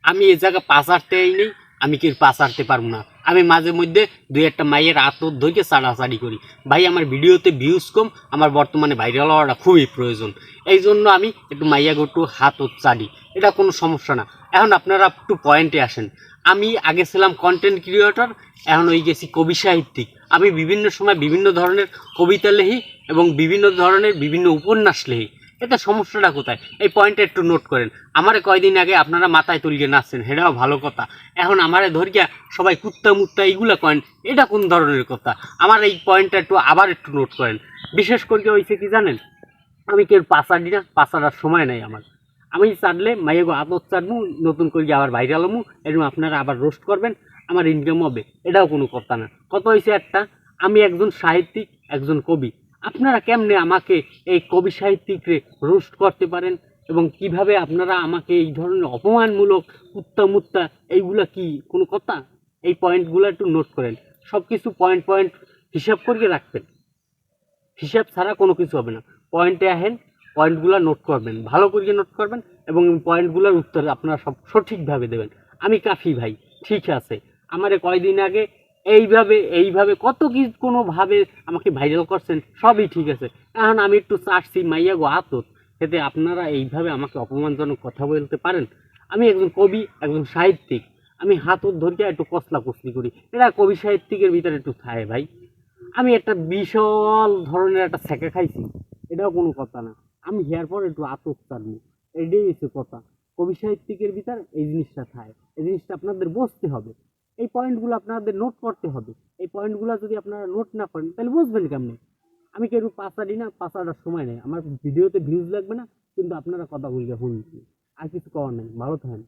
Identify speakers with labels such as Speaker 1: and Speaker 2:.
Speaker 1: আমি এই জায়গা পাস আটতেই নেই, আমি কি পাস আটতে পারবো না। আমি মাঝে মধ্যে দুই একটা মাইয়ের আতর ধরে চাড়াচাড়ি করি। ভাই আমার ভিডিওতে ভিউজ কম, আমার বর্তমানে ভাইরাল হওয়াটা খুবই প্রয়োজন। এই জন্য আমি একটু মাইয়াকে একটু হাত চাড়ি, এটা কোনো সমস্যা না। এখন আপনারা একটু পয়েন্টে আসেন। আমি আগে ছিলাম কন্টেন্ট ক্রিয়েটর, এখন হয়ে গেছি কবি সাহিত্যিক। আমি বিভিন্ন সময় বিভিন্ন ধরনের কবিতা লিখি এবং বিভিন্ন ধরনের বিভিন্ন উপন্যাস লিখি। এতে সমস্যাটা কোথায়, এই পয়েন্টটা একটু নোট করেন। আমারে কয়দিন আগে আপনারা মাথায় তুলিয়ে নাচছেন, সেটাও ভালো কথা। এখন আমারে ধরিয়া সবাই কুত্তা মুত্তা এইগুলা কয়েন, এটা কোন ধরনের কথা? আমার এই পয়েন্টটা একটু আবার একটু নোট করেন। বিশেষ করে হয়েছে কি জানেন, আমি কেউ পাচারি না, পাচারার সময় নাই আমার। আমি চাটলে মাইয়াগো আদত চাটবো, নতুন করে আবার ভাইরাল হমু, এরকম আপনারা আবার রোস্ট করবেন, আমার ইনকাম হবে, এটাও কোনো কথা না। কথা হয়েছে একটা, আমি একজন সাহিত্যিক, একজন কবি। আপনারা কেমনে আমাকে এই কবি সাহিত্যিকরে রোস্ট করতে পারেন, এবং কিভাবে আপনারা আমাকে এই ধরনের অপমানমূলক কুত্তা মুত্তা, এইগুলা কি কোনো কথা? এই পয়েন্টগুলো একটু নোট করেন। সব কিছু পয়েন্ট পয়েন্ট হিসাব করে রাখবেন, হিসাব ছাড়া কোনো কিছু হবে না। পয়েন্টে আহেন, পয়েন্টগুলো নোট করবেন, ভালো করে নোট করবেন, এবং পয়েন্টগুলোর উত্তর আপনারা সব সঠিকভাবে দেবেন। আমি কাফি ভাই, ঠিক আছে। আমারে কয়দিন আগে এইভাবে এইভাবে কত কি কোনোভাবে আমাকে ভাইরাল করছেন, সবই ঠিক আছে। এখন আমি একটু চাচ্ছি মাইয়া গো আতত, এতে আপনারা এইভাবে আমাকে অপমানজনক কথা বলতে পারেন? আমি একজন কবি, একজন সাহিত্যিক। আমি হাতত ধরিয়া একটু কসলা কুসলি করি, এটা কবি সাহিত্যিকের ভিতরে একটু থাকে ভাই। আমি একটা বিশাল ধরনের একটা ছ্যাঁকা খাইছি, এটাও কোনো কথা না। আমি হেয়ার পর একটু আতপ চালু, এটাই হচ্ছে কথা। কবি সাহিত্যিকের ভিতর এই জিনিসটা থাকে, এই জিনিসটা আপনাদের বুঝতে হবে। এই পয়েন্টগুলো আপনাদের নোট করতে হবে। এই পয়েন্টগুলো যদি আপনারা নোট না করেন তাহলে বুঝবেন কেমনে? আমি কেউ পাঁচারি না, পাঁচাটার সময় নেই আমার, ভিডিওতে ভিউজ লাগবে না, কিন্তু আপনারা কথা বলতে শুনছি। আর কিছু করার নেই, ভালো থাকেন।